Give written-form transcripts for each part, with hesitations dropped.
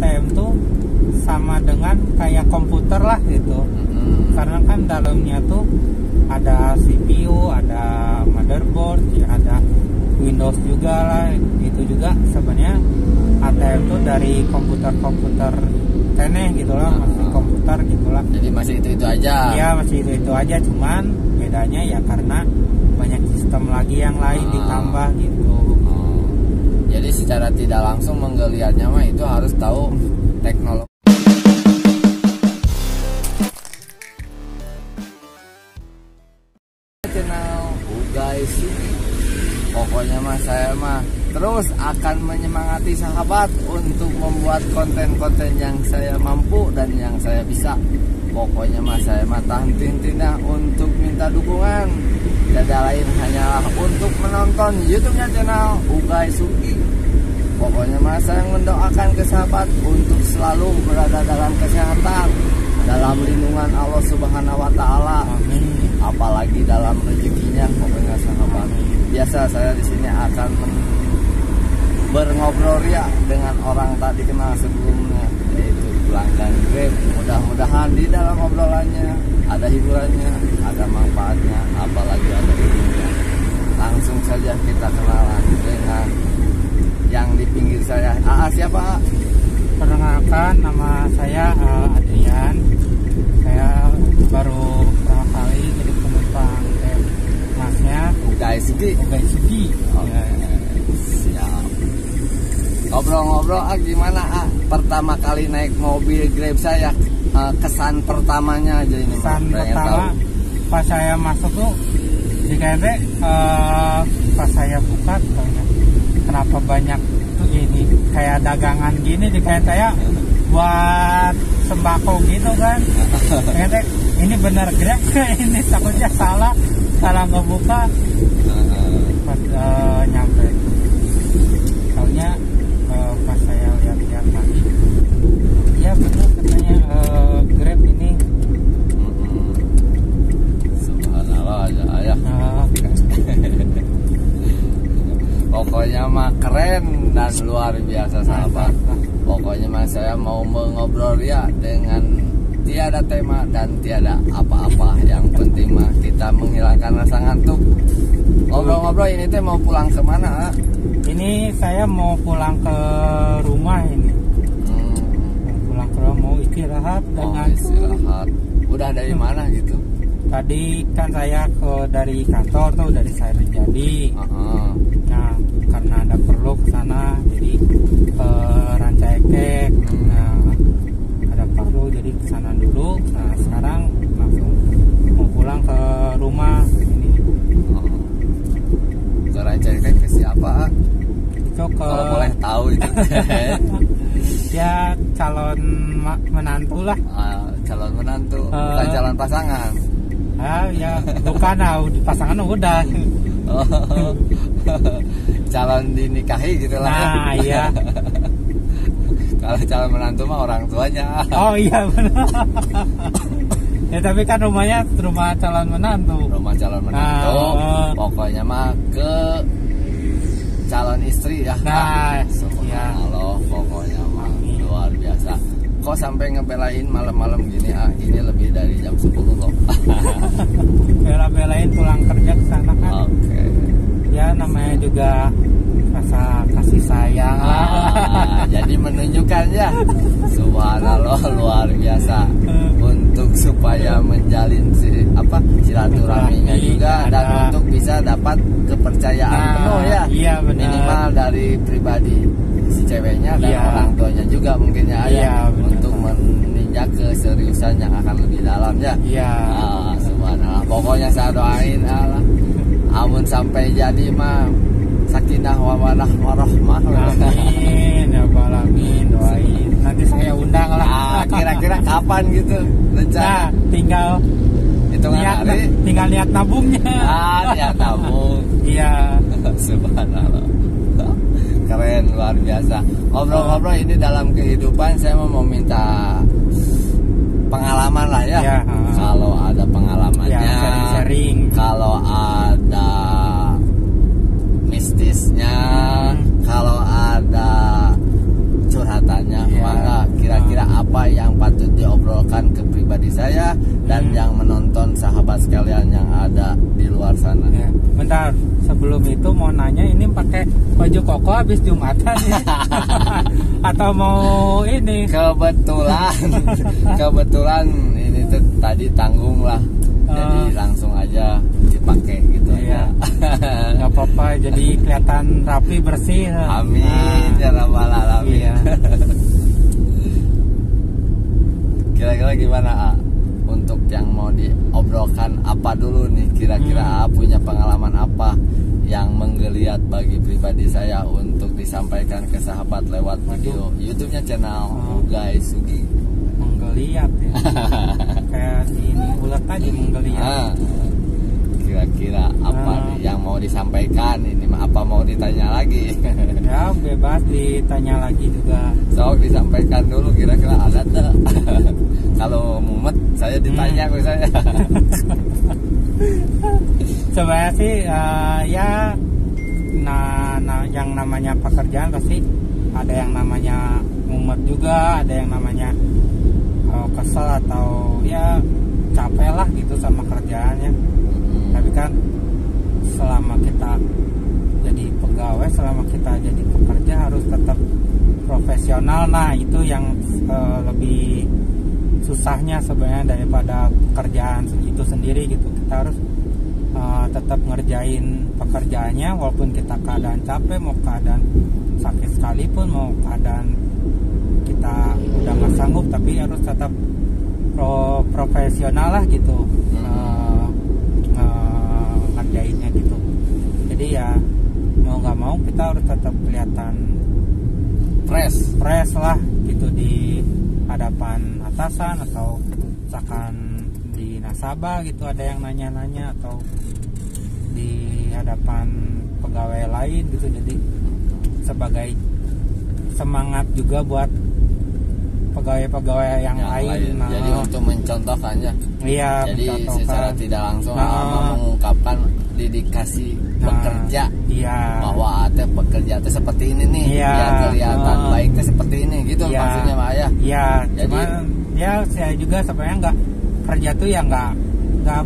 ATM tuh sama dengan kayak komputer lah gitu. Karena kan dalamnya tuh ada CPU, ada motherboard, ya ada Windows juga lah. Itu juga sebenarnya ATM tuh dari komputer-komputer teneh gitulah, masih komputer gitulah. Jadi masih itu aja. Iya, masih itu aja, cuman bedanya ya karena banyak sistem lagi yang lain ditambah gitu. Jadi secara tidak langsung menggeliatnya mah itu harus tahu teknologi. Channel guys, pokoknya mah saya mah terus akan menyemangati sahabat untuk membuat konten-konten yang saya mampu dan yang saya bisa. Pokoknya mah saya mah tahan-tintina untuk minta dukungan. Tidak lain hanyalah untuk menonton YouTube-nya channel Ugay Suki. Pokoknya mah saya mendoakan ke sahabat untuk selalu berada dalam kesehatan, dalam lindungan Allah Subhanahu wa taala. Amin. Apalagi dalam rezekinya, pokoknya sahabat. Biasa saya di sini akan berngobrol ya dengan orang tak dikenal sebelumnya, yaitu pelanggan Grab. Mudah-mudahan di dalam obrolannya ada hiburannya, ada manfaatnya, apalagi ada ilmunya. Langsung saja kita kenalan dengan yang di pinggir saya. Siapa? Perkenalkan, nama saya Adrian. Saya baru pertama kali jadi penumpang Masnya Ugay Suki. Ugay Suki. Siap. Ngobrol-ngobrol gimana pertama kali naik mobil Grab saya, kesan pertamanya aja ini. Kesan pertama pas saya masuk tuh di KMP, pas saya buka kenapa banyak tuh ini kayak dagangan gini di kayak saya buat sembako gitu kan. Ternyata ini benar Grab, ini takutnya salah ngebuka. Pas nyampe taunya pas saya lihat lagi, ya benar katanya Grab ini. Subhanallah ya. Pokoknya mah keren dan luar biasa sahabat. Pokoknya mah saya mau mengobrol ya dengan tiada tema dan tiada apa-apa. Yang penting mah kita menghilangkan rasa ngantuk. Ngobrol-ngobrol ini teh mau pulang kemana? Ini saya mau pulang ke rumah ini. Mau pulang ke rumah, mau istirahat dengan istirahat. Udah dari mana gitu? Tadi kan saya dari kantor tuh, dari Sarijadi. Nah, karena ada perlu ke sana, jadi ke Rancaikek. Nah, ada perlu jadi ke sana dulu. Nah, sekarang langsung mau pulang ke rumah ini. Ke Rancaikek ke siapa? Itu ke, kalau boleh tahu itu. Ya calon menantu lah. Calon menantu, bukan calon pasangan. Ya bukan, pasangan udah. Calon dinikahi gitu lah. Nah iya. Kalau calon menantu mah orang tuanya. Oh iya benar. Ya tapi kan rumahnya rumah calon menantu. Rumah calon menantu. Pokoknya mah ke calon istri ya. Nah, subhanallah, pokoknya mah luar biasa. Kok sampai ngebelain malam-malam gini? Ini lebih dari jam 10 loh. Bela-belain pulang kerja ke sana kan. Oke. Ya namanya juga rasa kasih sayang lah. Jadi menunjukkan ya, subhanallah luar biasa. Untuk supaya menjalin silaturahminya juga dan untuk bisa dapat kepercayaan penuh ya. Iya benar. Minimal dari pribadi si ceweknya dan orang tuanya juga mungkin ya. Iya, untuk meninjak keseriusan yang akan lebih dalam ya. Iya. Subhanallah. Pokoknya saya doain amun sampai jadi mah sakinah wawadah warahmah. Amin ya alamin, doain. Nanti saya undang lah. Kira-kira kapan gitu rencana? Nah, tinggal niat nabungnya. Niat nabung. Iya. Subhanallah. Keren, luar biasa. Ngobrol-ngobrol ini dalam kehidupan saya mau minta pengalaman lah ya. Kalau ada pengalamannya, sharing. Kalau ada mistisnya, kalau ada curhatannya. Iya. Maka kira-kira apa yang patut diobrolkan ke pribadi saya dan yang menonton sahabat sekalian yang ada di luar sana. Ya, bentar, sebelum itu mau nanya, ini pakai baju koko habis Jumatan ya? Atau mau ini? Kebetulan ini tuh tadi tanggung lah, jadi langsung aja dipakai gitu Iya. aja. Nggak apa-apa, jadi kelihatan rapi bersih. Amin ya rabbal alamin. Iya. Kira-kira gimana A? Untuk yang mau diobrolkan apa dulu nih? Kira-kira A punya pengalaman apa yang menggeliat bagi pribadi saya untuk disampaikan ke sahabat lewat video YouTube-nya channel Ugay Sugi. Menggeliat ya. Kayak ini ulat tadi menggeliat. Kira-kira apa nih yang mau disampaikan? Ini apa mau ditanya lagi? Ya bebas ditanya lagi juga. Sok disampaikan dulu, kira-kira ada tuh. Kalau mumet saya ditanya ke saya. Sebenarnya sih ya yang namanya pekerjaan pasti ada yang namanya mumet juga, ada yang namanya kesel atau ya capek lah gitu sama kerjaannya. Tapi kan selama kita jadi pegawai, selama kita jadi pekerja harus tetap profesional. Nah itu yang lebih susahnya sebenarnya daripada pekerjaan itu sendiri gitu. Kita harus tetap ngerjain pekerjaannya walaupun kita keadaan capek, mau keadaan sakit sekalipun, mau keadaan kita udah nggak sanggup, tapi harus tetap profesional lah gitu ngerjainnya gitu. Jadi ya mau nggak mau kita harus tetap kelihatan fresh lah gitu di hadapan atasan, atau misalkan di nasabah gitu ada yang nanya-nanya, atau di hadapan pegawai lain gitu. Jadi sebagai semangat juga buat pegawai-pegawai yang lain. Nah, jadi untuk mencontohkannya. Iya, jadi secara tidak langsung mengungkapkan dedikasi bekerja. Iya. Bahwa ada pekerja itu seperti ini nih, biar kelihatan baiknya seperti ini gitu maksudnya Pak ya. Iya, jadi cuman ya saya juga sebenarnya kerja tuh ya nggak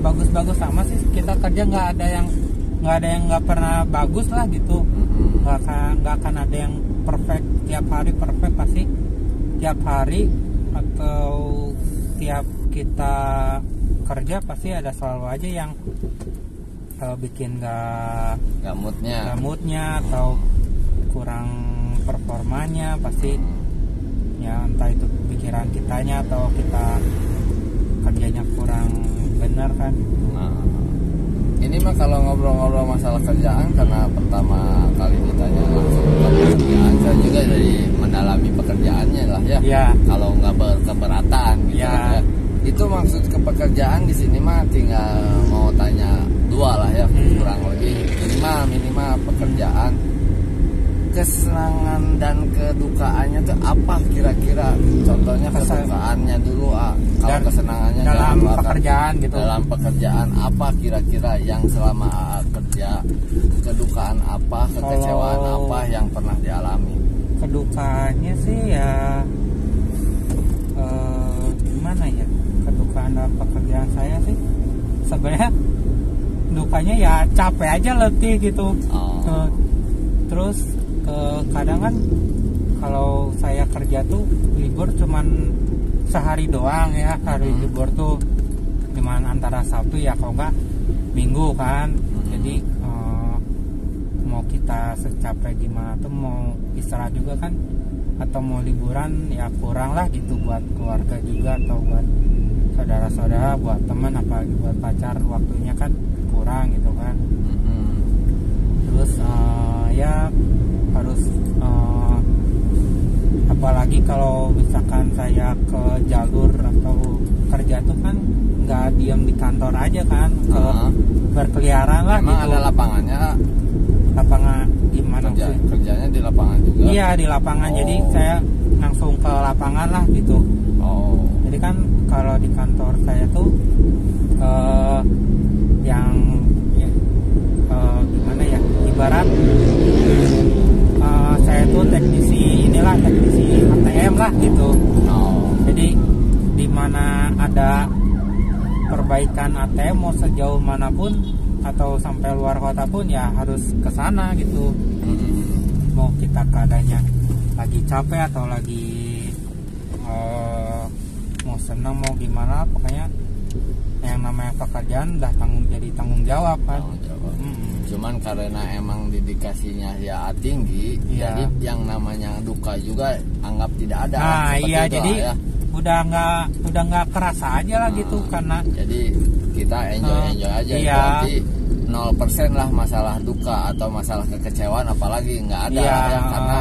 bagus-bagus sama sih. Kita kerja nggak ada yang nggak pernah bagus lah gitu. Nggak akan ada yang perfect tiap hari, perfect pasti tiap hari atau tiap kita kerja pasti ada selalu aja yang bikin nggak moodnya atau kurang performanya. Pasti ya entah itu pikiran kitanya atau kita kerjanya kurang benar kan. Ini mah kalau ngobrol-ngobrol masalah kerjaan, karena pertama kali ditanya langsung ke pekerjaan, saya juga dari mendalami pekerjaannya lah ya. Kalau nggak berkeberatan gitu ya. Itu maksud ke pekerjaan di sini mah tinggal mau tanya dua lah ya, kurang lebih minimal pekerjaan. Kesenangan dan kedukaannya tuh apa kira-kira? Contohnya kedukaannya dulu kalau kesenangannya dalam pekerjaan gitu. Dalam pekerjaan apa kira-kira yang selama kerja, kedukaan apa, kekecewaan apa yang pernah dialami? Kedukaannya sih ya gimana ya? Kedukaan dalam pekerjaan saya sih sebenarnya dukanya ya capek aja, letih gitu. Terus kadang kan kalau saya kerja tuh libur cuman sehari doang ya. Hari libur tuh cuman antara Sabtu ya, kalau enggak Minggu kan. Jadi mau kita secapek gimana tuh mau istirahat juga kan, atau mau liburan ya kurang lah gitu buat keluarga juga, atau buat saudara-saudara, buat teman, apalagi buat pacar, waktunya kan kurang gitu kan. Terus ya harus apalagi kalau misalkan saya ke jalur atau kerja tuh kan nggak diam di kantor aja kan, kalau berkeliaran lah. Emang gitu. ada lapangannya? Lapangan gimana sih? Kerjanya di lapangan juga? Iya di lapangan, jadi saya langsung ke lapangan lah gitu. Jadi kan kalau di kantor saya tuh yang gimana ya, ibarat saya tuh teknisi ATM ATM lah gitu. Oh. Jadi di mana ada perbaikan ATM mau sejauh manapun atau sampai luar kota pun ya harus ke sana gitu. Mau kita keadaannya lagi capek atau lagi mau senang mau gimana, pokoknya yang namanya pekerjaan udah jadi tanggung jawab kan. Cuman karena emang dedikasinya ya tinggi, jadi yang namanya duka juga anggap tidak ada. Nah iya, itu jadi ya. udah nggak kerasa aja lah gitu, karena jadi kita enjoy aja. Iya. Berarti 0% lah masalah duka atau masalah kekecewaan, apalagi nggak ada ya, karena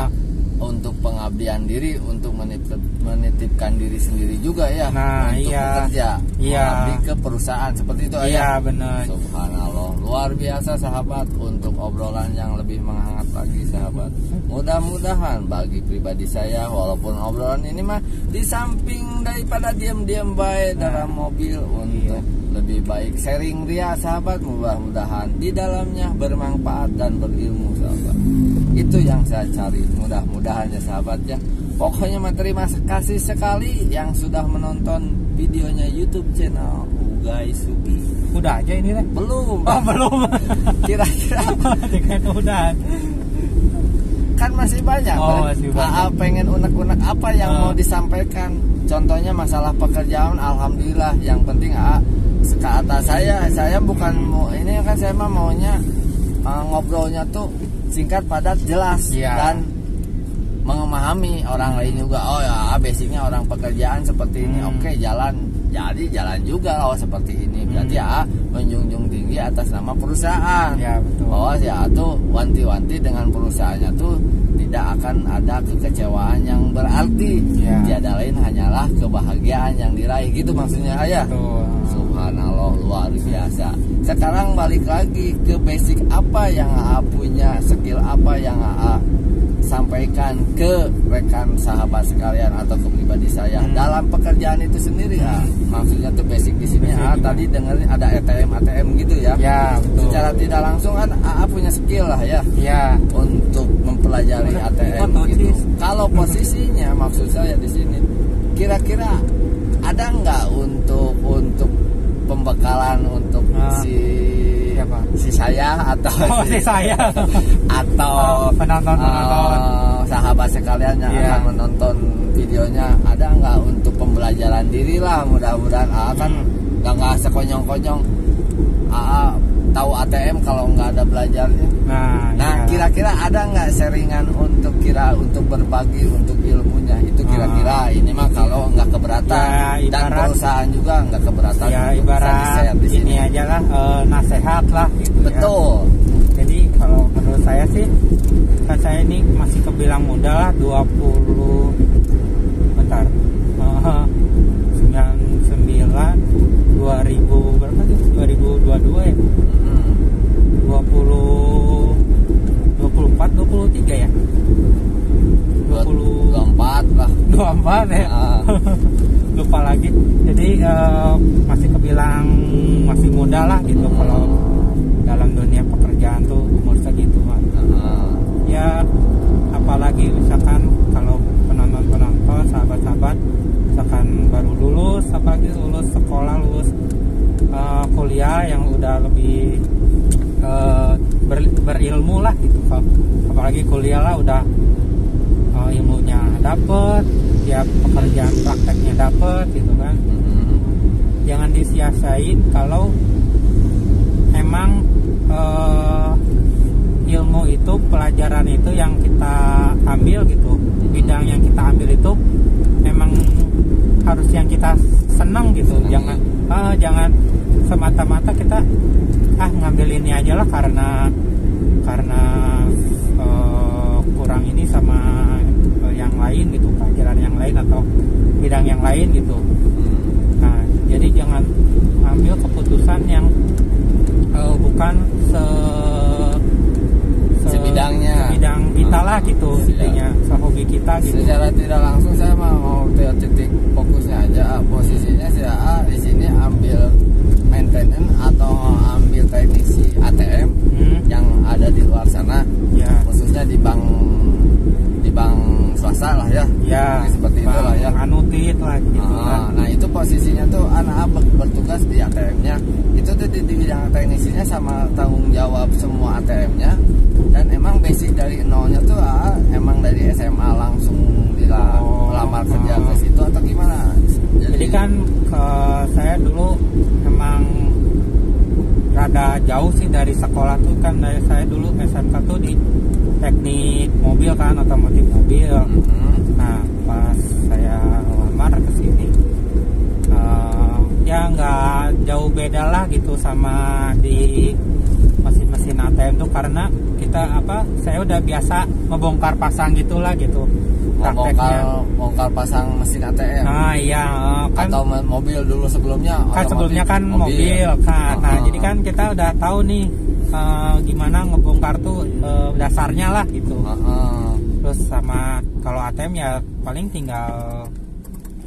untuk pengabdian diri, untuk menitipkan diri sendiri juga ya, untuk bekerja, mengabdi ke perusahaan seperti itu. Iya benar. Subhanallah, luar biasa sahabat. Untuk obrolan yang lebih menghangat lagi sahabat, mudah-mudahan bagi pribadi saya, walaupun obrolan ini mah di samping daripada diam-diam baik dalam mobil, untuk lebih baik sharing ria sahabat, mudah-mudahan di dalamnya bermanfaat dan berilmu sahabat. Itu yang saya cari, mudah-mudahan ya sahabat ya. Pokoknya terima kasih sekali yang sudah menonton videonya YouTube channel Ugay Sugi. Udah aja ini deh. Belum. Oh belum. Kira-kira udah. Kan masih banyak. Masih banyak. Pengen unek-unek apa yang mau disampaikan. Contohnya masalah pekerjaan, alhamdulillah. Yang penting ke atas saya bukan mau ini kan, saya mah maunya ngobrolnya tuh singkat, padat, jelas, dan memahami orang lain juga. Oh ya, basicnya orang pekerjaan seperti ini. Oke, jalan juga seperti ini. Berarti menjunjung tinggi atas nama perusahaan. Ya, betul. Bahwa tuh wanti-wanti dengan perusahaannya tuh tidak akan ada kekecewaan yang berarti. Tiada lain hanyalah kebahagiaan yang diraih, gitu maksudnya ayah. Subhanallah, luar biasa. Sekarang balik lagi ke basic, apa yang punya, skill apa yang sampaikan ke rekan sahabat sekalian atau ke pribadi saya dalam pekerjaan itu sendiri maksudnya tuh basic di sini. Tadi dengerin ada ATM gitu ya. Betul. Secara tidak langsung kan punya skill lah ya. Untuk mempelajari ATM gitu. Kalau posisinya maksud saya di sini, kira-kira ada nggak untuk pembekalan untuk si saya atau si saya atau penonton sahabat sekalian yang akan menonton videonya, ada nggak untuk pembelajaran diri lah, mudah-mudahan kan nggak sekonyong-konyong tahu ATM kalau nggak ada belajarnya. Nah kira-kira ada nggak sharingan untuk berbagi untuk ilmunya itu, kira-kira ini mah kalau nggak keberatan dan perusahaan juga nggak keberatan. Ibarat ini aja lah, nasihat lah gitu. Betul. Jadi kalau menurut saya sih, kan saya ini masih kebilang muda lah, 2000 berapa sih? 2022 ya? 24 23 ya? 24 lah. 24 ya? Lupa lagi. Jadi masih kebilang masih muda lah gitu kalau dalam dunia pekerjaan tuh umur segitu mah. Ya apalagi misalkan kalau penonton sahabat-sahabat misalkan baru lulus, apalagi lulus sekolah, lulus kuliah yang udah lebih berilmu lah gitu. Apalagi kuliah lah udah ilmunya dapet, ya pekerjaan prakteknya dapet gitu kan. Jangan disia-siain kalau emang ilmu itu, pelajaran itu yang kita ambil gitu, bidang yang kita ambil itu memang harus yang kita senang gitu. Jangan semata-mata kita ngambil ini aja lah karena kurang ini sama yang lain gitu, pelajaran yang lain atau bidang yang lain gitu. Nah jadi jangan ngambil keputusan yang bukan sebidang kita lah gitu, intinya sehobi kita gitu. Secara tidak langsung saya mau titik fokusnya aja, posisinya saya di sini ambil maintenance atau ambil teknisi ATM yang ada di luar sana, khususnya di bank swasta lah ya, seperti duit lah gitu kan. Nah itu posisinya tuh anak bertugas di ATM-nya. Itu tuh di bidang teknisinya sama tanggung jawab semua ATM-nya. Dan emang basic dari nolnya tuh emang dari SMA langsung melamar kerja ke situ atau gimana? Jadi kan saya dulu emang rada jauh sih dari sekolah tuh kan. Dari saya dulu SMK tuh di teknik mobil kan, otomotif mobil. Nah pas saya lamar ke sini ya nggak jauh beda lah gitu sama di mesin ATM tuh, karena kita saya udah biasa ngebongkar pasang gitulah gitu prakteknya. Bongkar pasang mesin ATM. Nah iya kan, atau mobil dulu sebelumnya kan mobil kan. Nah jadi kan kita udah tahu nih gimana ngebongkar tuh dasarnya lah gitu. Terus sama kalau ATM ya paling tinggal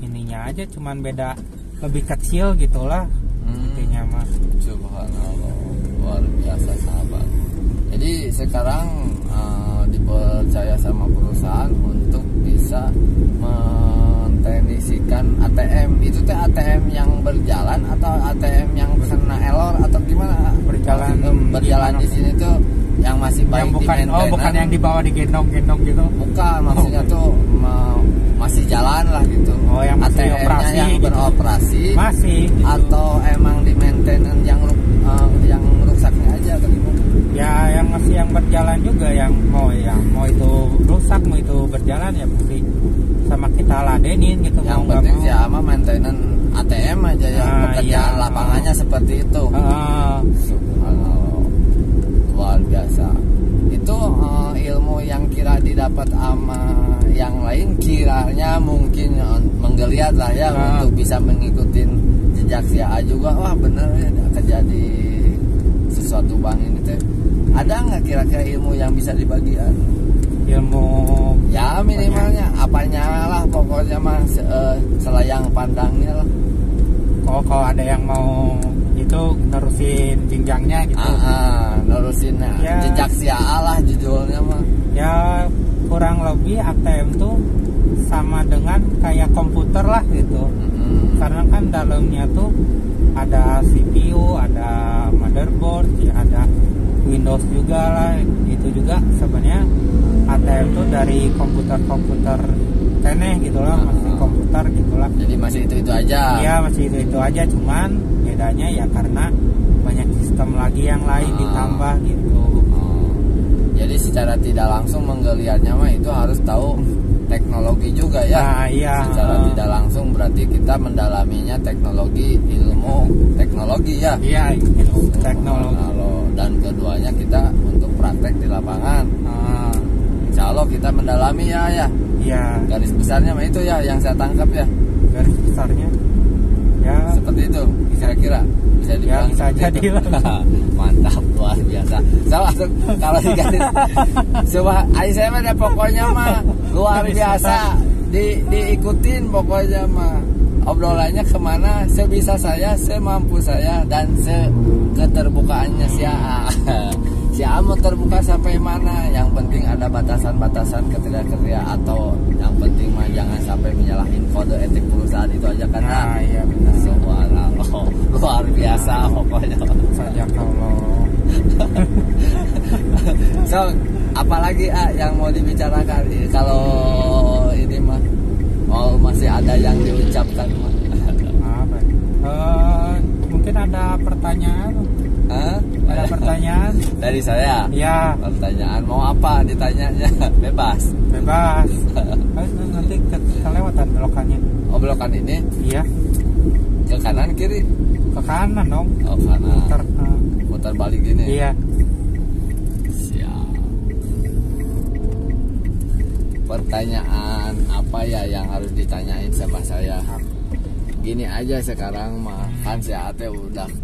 ininya aja, cuman beda lebih kecil gitulah intinya mah. Subhanallah, luar biasa sahabat. Jadi sekarang dipercaya sama perusahaan untuk bisa menteknisikan ATM. Itu teh ATM yang berjalan atau ATM yang kena error atau gimana? Berjalan di sini tuh yang masih baik, yang bukan yang dibawa digendong-gendong gitu. Bukan, maksudnya tuh masih jalan lah gitu. Oh, yang masih operasi yang gitu. Beroperasi masih gitu. Atau emang di maintenance yang rusaknya aja atau gimana? Ya yang masih yang berjalan juga, yang mau itu rusak mau itu berjalan ya pasti sama kita ladenin gitu. Yang penting sih sama maintenance ATM aja ya, pekerjaan lapangannya seperti itu. Subhanallah, luar biasa. Itu ilmu yang kira didapat sama yang lain kiranya mungkin menggeliat lah ya untuk bisa mengikuti jejak si A juga. Wah bener ya kerja di sesuatu bank ini teh. Ada nggak kira-kira ilmu yang bisa dibagikan? Ilmu ya minimalnya apanya lah pokoknya mah selayang pandangnya lah. Kalau ada yang mau itu nerusin jenjangnya gitu. Nerusin ya, jejak si A lah judulnya mah. Ya kurang lebih ATM tuh sama dengan kayak komputer lah gitu. Karena kan dalamnya tuh ada CPU, ada motherboard, ya ada Windows juga lah. Itu juga sebenarnya ATM tuh dari komputer teneh gitulah, masih komputer gitulah. Jadi masih itu aja. Iya masih itu aja, cuman bedanya ya karena banyak sistem lagi yang lain ditambah gitu. Jadi secara tidak langsung menggeliatnya mah itu harus tahu teknologi juga ya. Nah, iya. Secara tidak langsung berarti kita mendalaminya teknologi, ilmu teknologi ya. Iya, ilmu teknologi. Dan keduanya kita untuk praktek di lapangan. Insya Allah kita mendalami ya. Iya. Garis besarnya mah itu ya yang saya tangkap ya. Garis besarnya ya seperti itu kira-kira bisa dibilang. Ya, bisa jadi lah. Mantap, luar biasa. Kalau di garis coba saya mah pokoknya mah luar biasa. Diikutin pokoknya mah. Obrolannya kemana sebisa saya, semampu saya, dan seketerbukaannya si A. Si A mau terbuka sampai mana? Yang penting ada batasan-batasan ketika atau yang penting mah jangan sampai menyalahin kode etik perusahaan itu aja kan. Nah, iya benar. Subhanallah, luar biasa pokoknya. Saja kalau so, apalagi yang mau dibicarakan kalau ini mah masih ada yang diucapkan mah. Apa? Mungkin ada pertanyaan. Ada pertanyaan dari saya. Iya. Pertanyaan mau apa ditanyanya? Bebas. Nanti kelewatan belokannya. Oh belokan ini? Iya. Ke kanan kiri? Ke kanan dong. Oh kanan. Muter balik gini. Iya. Siap. Pertanyaan apa ya yang harus ditanyain sama saya? Gini aja sekarang mah kan saya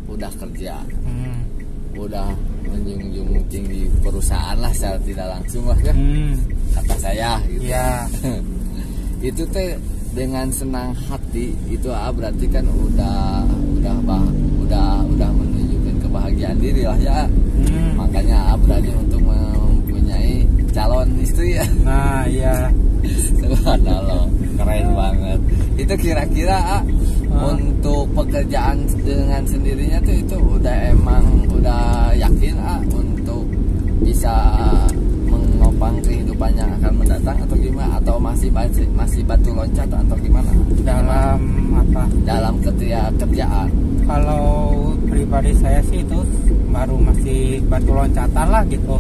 udah kerja. Udah menjunjung tinggi perusahaan lah secara tidak langsung lah ya. Kata saya gitu. Iya. Itu teh dengan senang hati itu berarti kan udah menunjukkan kebahagiaan diri lah ya. Makanya berani untuk mempunyai calon istri ya. Nah iya. Subhanallah, keren banget. Itu kira-kira untuk pekerjaan dengan sendirinya tuh itu udah yakin untuk bisa menopang kehidupan yang akan mendatang atau gimana, atau masih batu loncat atau gimana dalam apa? Dalam kerjaan. Kalau pribadi saya sih itu baru masih batu loncatan lah gitu.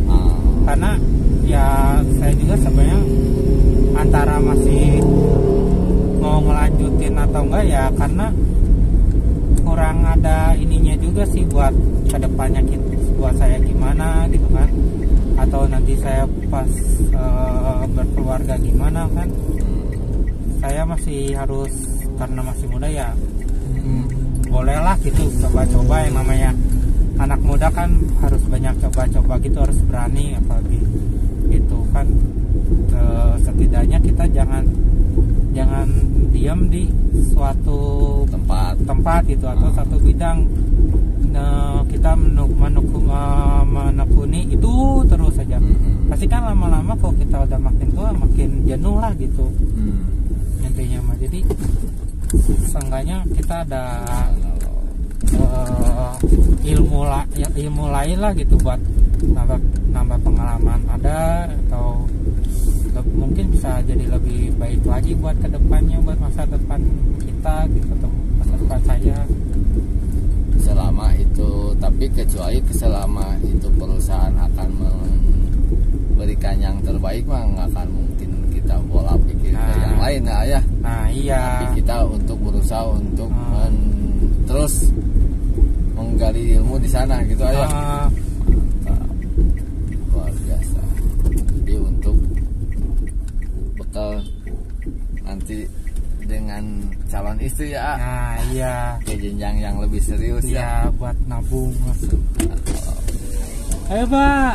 Karena ya saya juga sebenarnya antara masih mau ngelanjutin atau enggak ya, karena kurang ada ininya juga sih buat kedepannya gitu, buat saya gimana gitu kan, atau nanti saya pas berkeluarga gimana kan. Saya masih harus, karena masih muda ya bolehlah gitu coba-coba. Yang namanya anak muda kan harus banyak coba-coba gitu, harus berani, apalagi itu kan. Setidaknya kita jangan diam di suatu tempat gitu, atau satu bidang. Kita menekuni itu terus saja. Pasti kan lama-lama kalau kita udah makin tua makin jenuh lah gitu. Intinya mah, jadi seenggaknya kita ada ilmu lain lah gitu, buat nambah pengalaman ada, atau mungkin bisa jadi lebih baik lagi buat kedepannya, buat masa depan kita gitu, atau masa depan saya. Selama itu, tapi kecuali selama itu perusahaan akan memberikan yang terbaik mah nggak akan mungkin kita bola pikir ke yang lain ya. Nah iya. Tapi kita untuk berusaha untuk terus menggali ilmu di sana gitu aja. Luar biasa. Jadi untuk bekal nanti dengan calon istri ya. Nah iya. Ke jenjang yang lebih serius ya. Buat nabung. Ayo Pak.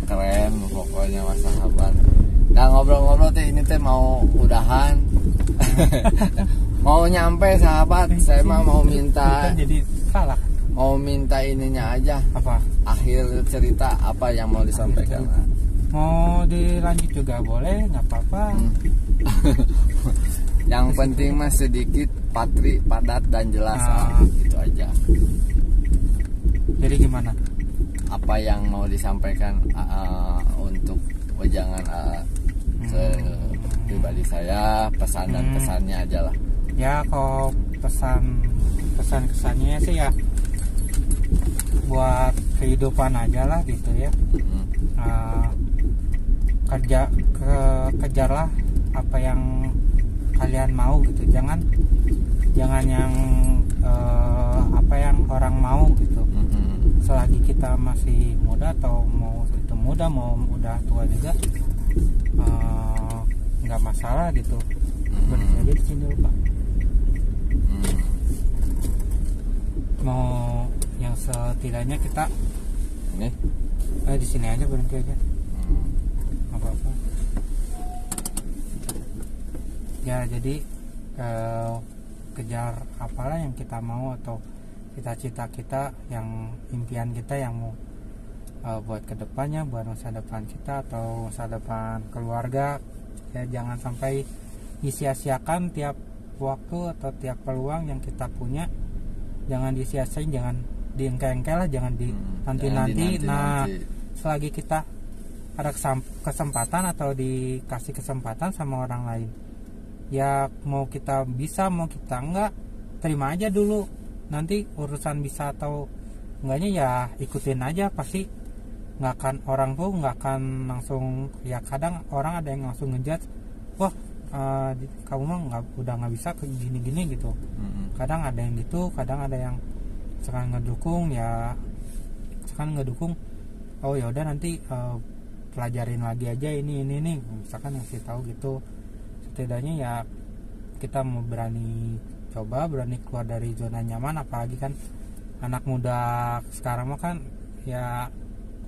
Keren pokoknya Mas sahabat. Nah ngobrol-ngobrol teh ini teh mau udahan. Mau nyampe sahabat. Saya mah mau minta. Jadi salah. Mau minta ininya aja. Apa? Akhir cerita apa yang mau disampaikan? Mau dilanjut juga boleh, nggak apa-apa. Yang penting mah sedikit padat dan jelas. Gitu aja. Jadi gimana? Apa yang mau disampaikan untuk wejangan pribadi saya, pesan dan kesannya aja lah. Ya kalau pesan kesannya sih ya buat kehidupan aja lah gitu ya. Kejarlah apa yang kalian mau gitu, jangan yang apa yang orang mau gitu. Selagi kita masih muda, atau mau itu muda mau udah tua juga nggak masalah gitu. Berarti aja di sini Pak. Mau yang setidaknya kita ini di sini aja, berhenti aja. Apa-apa. Ya jadi kejar apalah yang kita mau, atau cita-cita kita, yang impian kita yang mau buat kedepannya, buat masa depan kita atau masa depan keluarga. Ya jangan sampai disia-siakan tiap waktu atau tiap peluang yang kita punya. Jangan disia-siain, jangan diengkel-engkel lah, jangan di nanti-nanti. Nah, selagi kita ada kesempatan atau dikasih kesempatan sama orang lain, ya mau kita bisa mau kita enggak, terima aja dulu. Nanti urusan bisa atau enggaknya ya ikutin aja. Pasti nggak akan, orang tuh nggak akan langsung, ya kadang orang ada yang langsung ngejudge, wah kamu mah udah nggak bisa ke gini-gini gitu. Kadang ada yang gitu, kadang ada yang sekarang ngedukung, ya sekarang ngedukung, oh ya udah nanti pelajarin lagi aja ini nih, misalkan ngasih tahu gitu. Setidaknya ya kita mau berani coba, berani keluar dari zona nyaman. Apalagi kan anak muda sekarang mah kan ya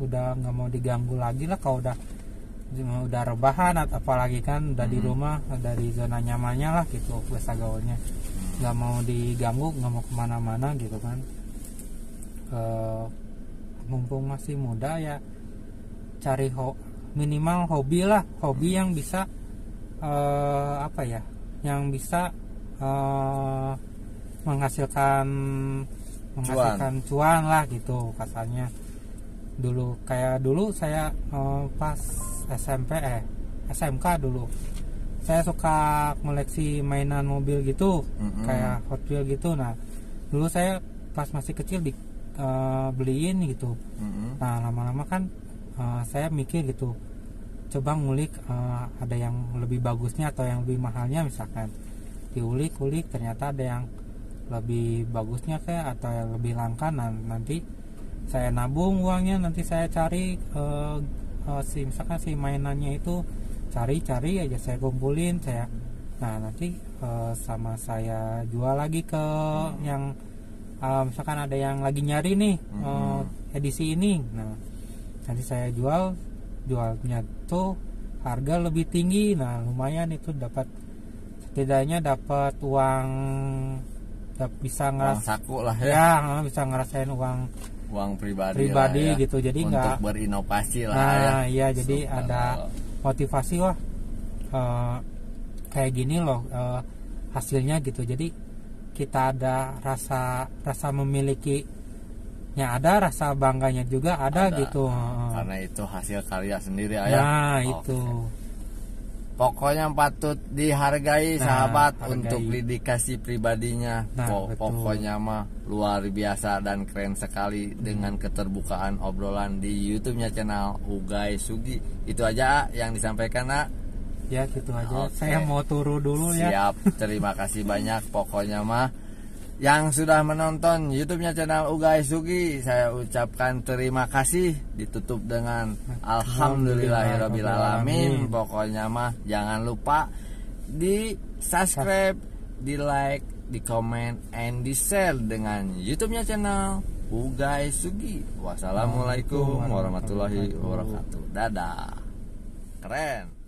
udah nggak mau diganggu lagi lah. Kalau udah rebahan, apalagi kan udah di rumah, dari zona nyamannya lah gitu, bahasa gaulnya. Nggak mau diganggu, nggak mau kemana-mana gitu kan. Mumpung masih muda ya cari minimal hobi lah, hobi yang bisa apa ya, yang bisa menghasilkan cuan lah gitu kasarnya. Dulu saya pas SMK dulu saya suka koleksi mainan mobil gitu, kayak Hot Wheels gitu. Nah dulu saya pas masih kecil beliin gitu. Nah lama-lama kan saya mikir gitu, coba ngulik ada yang lebih bagusnya atau yang lebih mahalnya, misalkan diulik-ulik ternyata ada yang lebih bagusnya kayak atau yang lebih langka. Nah nanti saya nabung uangnya, nanti saya cari misalkan si mainannya itu, cari aja saya kumpulin nah nanti sama saya jual lagi ke yang misalkan ada yang lagi nyari nih edisi ini. Nah nanti saya jualnya tuh harga lebih tinggi. Nah lumayan itu setidaknya dapat uang, bisa uang saku lah ya, bisa ngerasain uang pribadi lah ya, gitu. Jadi untuk berinovasi lah nah ya. Iya jadi ada motivasi, wah kayak gini loh hasilnya gitu. Jadi kita ada rasa memilikinya, ada rasa bangganya juga ada gitu. Karena itu hasil karya sendiri ya. Nah itu pokoknya patut dihargai sahabat untuk dedikasi pribadinya. Pokoknya mah luar biasa dan keren sekali dengan keterbukaan obrolan di YouTube-nya channel Ugay Sugi. Itu aja yang disampaikan, Nak. Ya gitu aja. Saya mau turu dulu ya. Siap. Terima kasih banyak pokoknya mah yang sudah menonton YouTube-nya channel Ugay Sugi. Saya ucapkan terima kasih. Ditutup dengan alhamdulillahirobbilalamin. Pokoknya mah jangan lupa di subscribe, di like, di comment, and di share dengan YouTube-nya channel Ugay Sugi. Wassalamualaikum warahmatullahi wabarakatuh. Dadah. Keren.